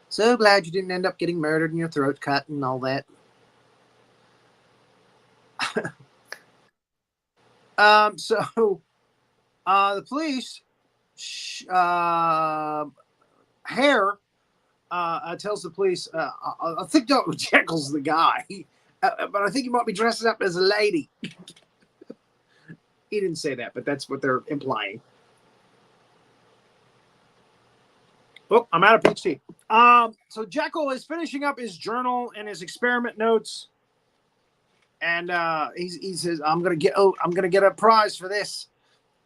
So glad you didn't end up getting murdered and your throat cut and all that. So the police, Hare tells the police, I think Dr. Jekyll's the guy, but I think he might be dressed up as a lady. He didn't say that, but that's what they're implying. Oh, I'm out of peach tea. So Jekyll is finishing up his journal and his experiment notes. And he says, I'm gonna get a prize for this.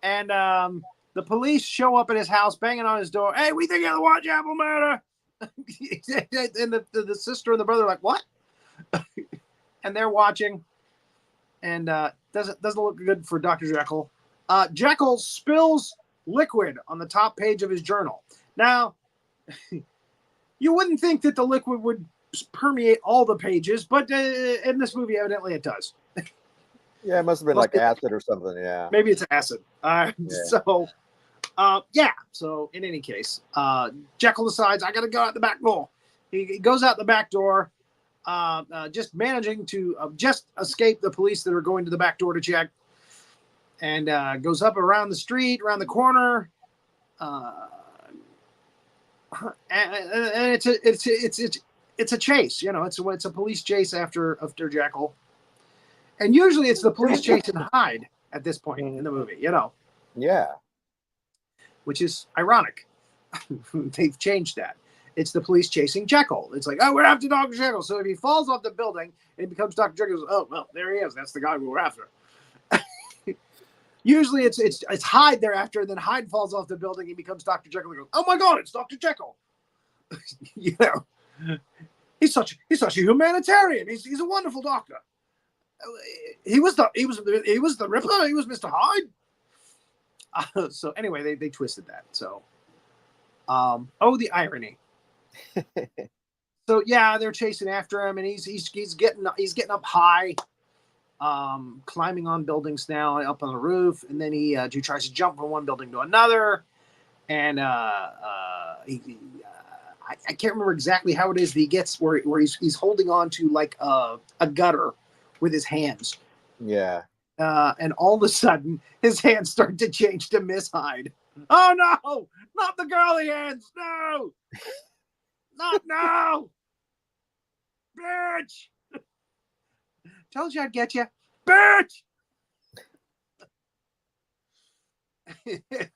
And the police show up at his house, banging on his door. Hey, we think you're the Whitechapel murder. And the sister and the brother are like, what? And they're watching. And doesn't look good for Dr. Jekyll. Jekyll spills liquid on the top page of his journal. Now, you wouldn't think that the liquid would permeate all the pages, but in this movie, evidently it does. Yeah, it must have been like acid or something. Yeah, maybe it's acid. Yeah. So in any case, Jekyll decides I got to go out the back door. He goes out the back door, just managing to just escape the police that are going to the back door to check, and goes up around the street, around the corner. And it's a chase, you know. It's a police chase after Jekyll, and usually it's the police chasing Hyde at this point in the movie, you know. Yeah, which is ironic. They've changed that. It's the police chasing Jekyll. It's like, oh, we're after Dr. Jekyll. So if he falls off the building and he becomes Dr. Jekyll, oh well, there he is. That's the guy we were after. Usually it's Hyde they're after, and then Hyde falls off the building and becomes Dr. Jekyll and goes, oh my God, it's Dr. Jekyll. You know. He's such a humanitarian. He's a wonderful doctor. He was the Ripper. He was Mr. Hyde. So anyway, they twisted that. So, the irony. So yeah, they're chasing after him, and he's getting up high, climbing on buildings now, up on the roof, and then he tries to jump from one building to another, and I can't remember exactly how it is that he gets where he's holding on to like a gutter with his hands. Yeah. And all of a sudden, his hands start to change to Miss Hyde. Oh no! Not the girly hands! No! Not now! Bitch! Told you I'd get you. Bitch!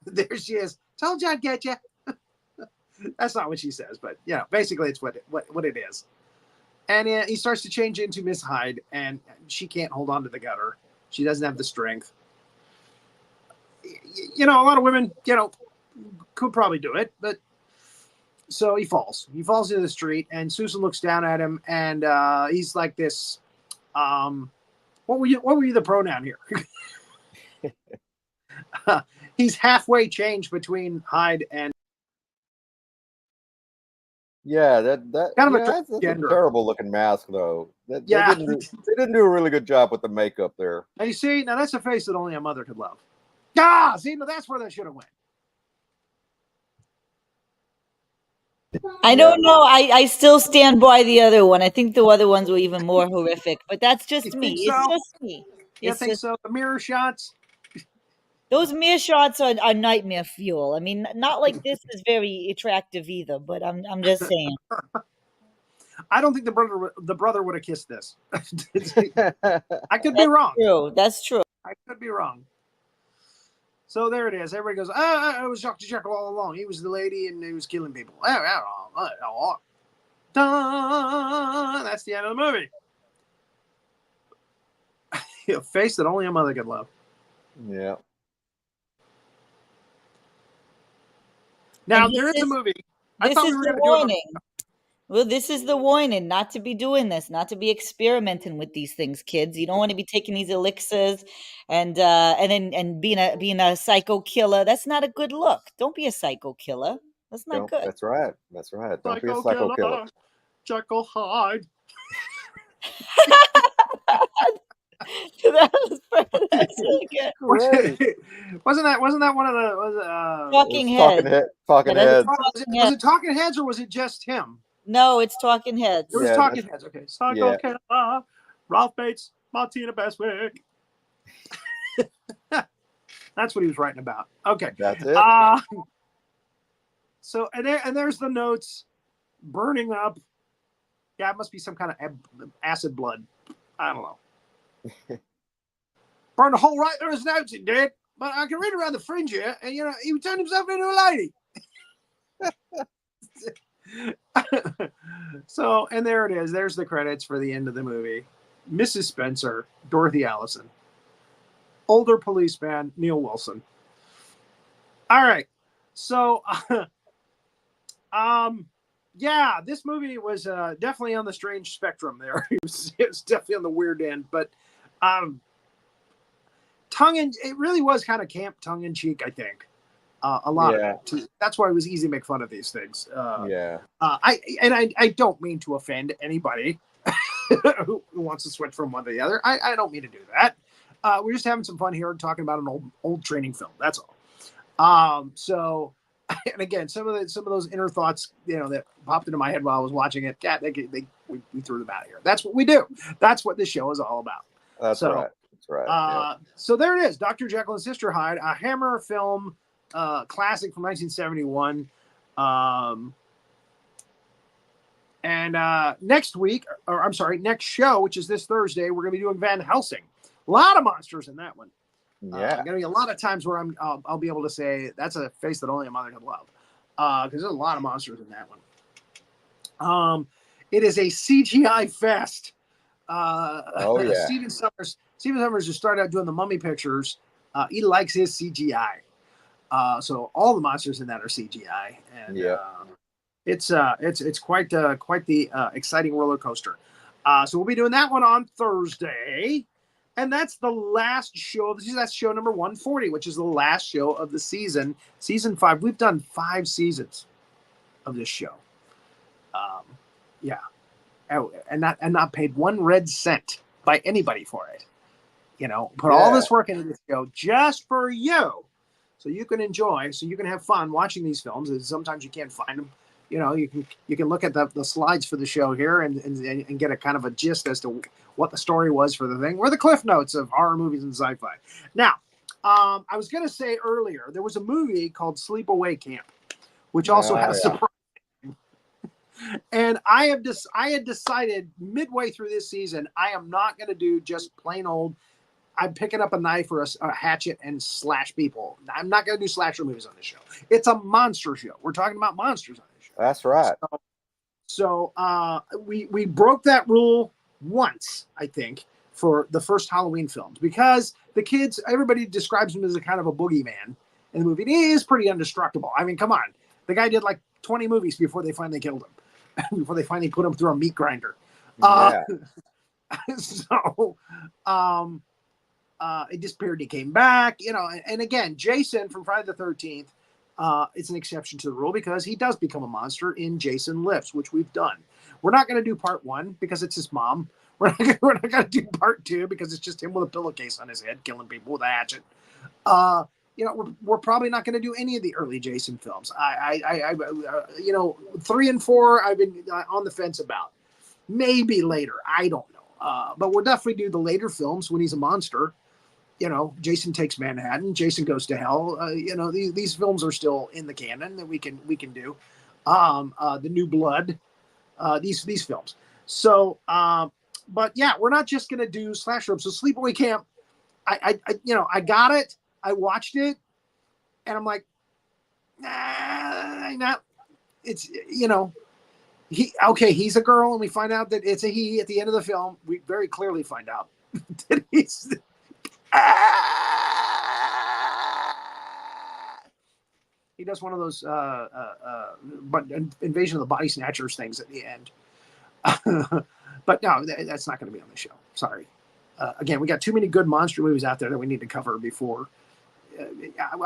There she is. Told you I'd get you. That's not what she says, but basically it's what it is. And he starts to change into Miss Hyde, and she can't hold on to the gutter. She doesn't have the strength. A lot of women, could probably do it, but so he falls. He falls into the street, and Susan looks down at him, and he's like this. What were you the pronoun here? He's halfway changed between Hyde and. Yeah, that's a gender. terrible looking mask, though. They didn't do a really good job with the makeup there. Now you see, that's a face that only a mother could love. Ah, see, that's where that should have went. I don't know. I still stand by the other one. I think the other ones were even more horrific, but that's just me. Think so? It's just me. You think so? The mirror shots. Those mirror shots are nightmare fuel. I mean, not like this is very attractive either, but I'm just saying. I don't think the brother would have kissed this. I could be wrong. True. That's true. I could be wrong. So there it is. Everybody goes, it was Dr. Jekyll all along. He was the lady and he was killing people. That's the end of the movie. A face that only a mother could love. Yeah. Now, there is a movie. This is the warning. Well, this is the warning not to be doing this, not to be experimenting with these things, kids. You don't want to be taking these elixirs and being a psycho killer. That's not a good look. Don't be a psycho killer. That's not good. That's right. Don't be a psycho killer. Jekyll Hyde. That was really good. Wasn't that one of the Talking Heads? Talking Heads. Was it Talking Heads or was it just him? No, it's Talking Heads. It was Talking Heads. Okay, Psycho Killer, Ralph Bates, Martine, Beswick. That's what he was writing about. Okay, that's it. So there's the notes, burning up. Yeah, it must be some kind of acid blood. I don't know. Burned a hole right through his notes, it did. But I can read around the fringe here, and he turned himself into a lady. So, and there it is. There's the credits for the end of the movie. Mrs. Spencer, Dorothy Allison. Older policeman, Neil Wilson. All right. So, yeah, this movie was definitely on the strange spectrum there. It was definitely on the weird end, but it really was kind of camp tongue-in-cheek, I think. A lot of it. That's why it was easy to make fun of these things. I don't mean to offend anybody who wants to switch from one to the other. I don't mean to do that. We're just having some fun here talking about an old training film. That's all. So, and again, some of those inner thoughts, that popped into my head while I was watching it. Yeah, we threw them out of here. That's what we do. That's what this show is all about. That's right. That's right. So there it is, Dr. Jekyll and Sister Hyde, a Hammer film classic from 1971. And next show, which is this Thursday, we're going to be doing Van Helsing. A lot of monsters in that one. Yeah, going to be a lot of times where I'll be able to say that's a face that only a mother could love, because there's a lot of monsters in that one. It is a CGI fest. Steven Summers just started out doing the Mummy pictures. He likes his CGI, so all the monsters in that are CGI, and it's quite the exciting roller coaster. So we'll be doing that one on Thursday. And that's the last show. That's show number 140, which is the last show of the season. Season 5. We've done 5 seasons of this show. And not paid 1 red cent by anybody for it. Put all this work into this show just for you, so you can enjoy, so you can have fun watching these films. And sometimes you can't find them you know, you can look at the slides for the show here and get a kind of a gist as to what the story was for the thing, or the cliff notes of horror movies and sci-fi. Now, I was going to say earlier, there was a movie called Sleepaway Camp, which also had a surprise. And I had decided midway through this season, I am not going to do just plain old, I'm picking up a knife or a hatchet and slash people. I'm not going to do slasher movies on this show. It's a monster show. We're talking about monsters on this show. That's right. So we broke that rule once, I think, for the first Halloween films, because the kids, everybody describes him as a kind of a boogeyman in the movie. And he is pretty indestructible. I mean, come on. The guy did like 20 movies before they finally killed him, before they finally put him through a meat grinder. Yeah. So he disappeared. He came back, you know, and again, Jason from Friday the 13th, it's an exception to the rule because he does become a monster in Jason Lives, which we've done. We're not going to do part 1 because it's his mom. We're not going to do part 2 because it's just him with a pillowcase on his head, killing people with a hatchet. You know, we're probably not going to do any of the early Jason films. You know, 3 and 4, I've been on the fence about. Maybe later, I don't know. But we'll definitely do the later films when he's a monster. You know, Jason Takes Manhattan, Jason Goes to Hell. You know, these films are still in the canon that we can do. The New Blood, these films. So, but yeah, we're not just going to do slasher. So Sleepaway Camp, I you know, I got it. I watched it, and I'm like, nah, not. It's, you know, he's a girl, and we find out that it's a he at the end of the film. We very clearly find out that he's. He does one of those Invasion of the Body Snatchers things at the end. But no, that's not going to be on the show. Sorry. Again, we got too many good monster movies out there that we need to cover before.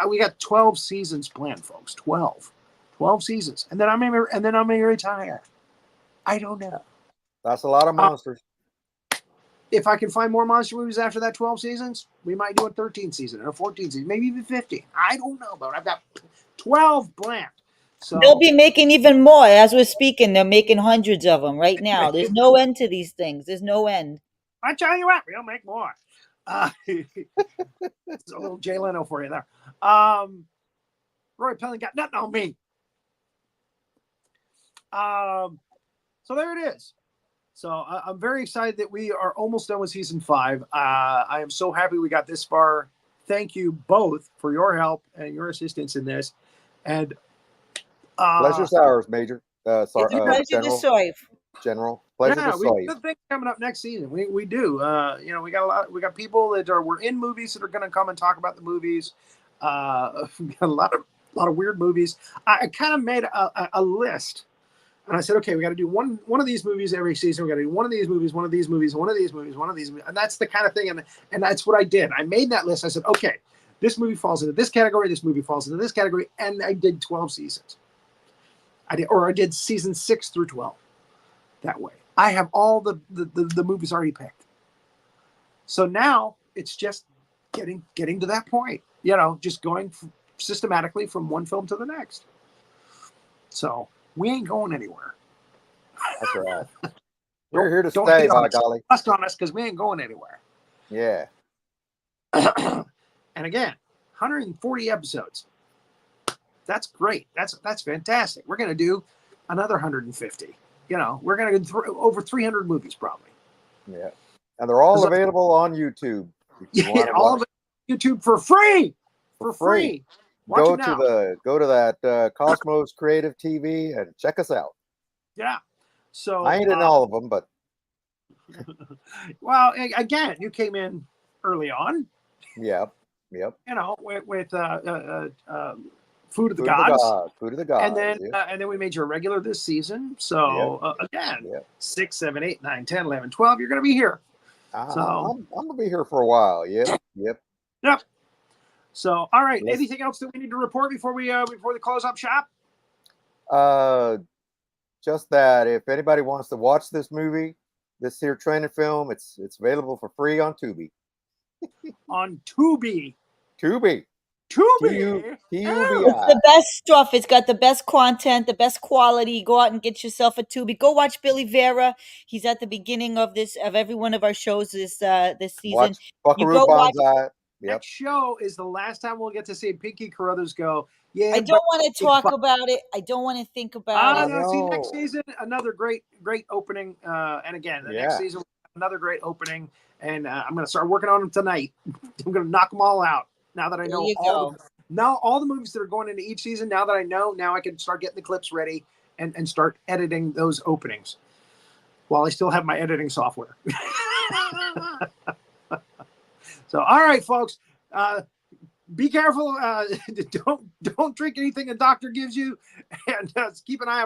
We got 12 seasons planned, folks. 12 seasons, and then I may retire. I don't know. That's a lot of monsters. If I can find more monster movies after that 12 seasons, we might do a 13th season and a 14th season, maybe even 15. I don't know, but I've got 12 planned. So They'll be making even more as we're speaking. They're making hundreds of them right now. There's no end to these things. There's no end. I tell you what, we'll make more. It's a little Jay Leno for you there. Roy Pelling got nothing on me. So there it is. So I'm very excited that we are almost done with season 5. I am so happy we got this far. Thank you both for your help and your assistance in this. And Pleasure's ours, Major. General. Pleasure to serve. We got things coming up next season. We do. You know, we got people that were in movies that are going to come and talk about the movies. We got a lot of weird movies. I kind of made a list. And I said, okay, we got to do one of these movies every season. We got to do one of these movies, one of these movies, one of these movies, one of these movies. And that's the kind of thing. And that's what I did. I made that list. I said, okay, this movie falls into this category. This movie falls into this category. And I did 12 seasons. I did season 6 through 12 that way. I have all the movies already picked. So now it's just getting to that point, you know, just going systematically from one film to the next. So we ain't going anywhere. That's right. We're here to stay, by golly. Trust on us, because we ain't going anywhere. Yeah. And again, 140 episodes. That's great. That's fantastic. We're going to do another 150. You know, we're going to do over 300 movies probably. Yeah. And they're all available on YouTube. Yeah, all of it on YouTube for free. For free. Go to that Cosmos Creative TV and check us out. Yeah. So I ain't in all of them, but well, again, you came in early on. Yep. You know, with Food of the Gods. Food of the Gods. And then we made you a regular this season. So again, 6, 7, 8, 9, 10, 11, 12. You're going to be here. I'm going to be here for a while. Yep. So, all right. Anything else that we need to report before we close up shop? Just that if anybody wants to watch this movie, this here training film, it's available for free on Tubi. On Tubi. Tubi. Tubi. It's the best stuff. It's got the best content, the best quality. Go out and get yourself a Tubi. Go watch Billy Vera. He's at the beginning of every one of our shows this season. Watch You Buckaroo go watch. Banzai. Yep. Next show is the last time we'll get to see Pinky Carruthers go. Yeah, I don't want to talk about it. I don't want to think about it. no, see, know. next season, another great opening. And again, the next season, another great opening. And I'm going to start working on them tonight. I'm going to knock them all out now that I There know you go. all the movies that are going into each season. Now that I know, now I can start getting the clips ready and start editing those openings while I still have my editing software. So, all right, folks, be careful. Don't drink anything a doctor gives you, and keep an eye out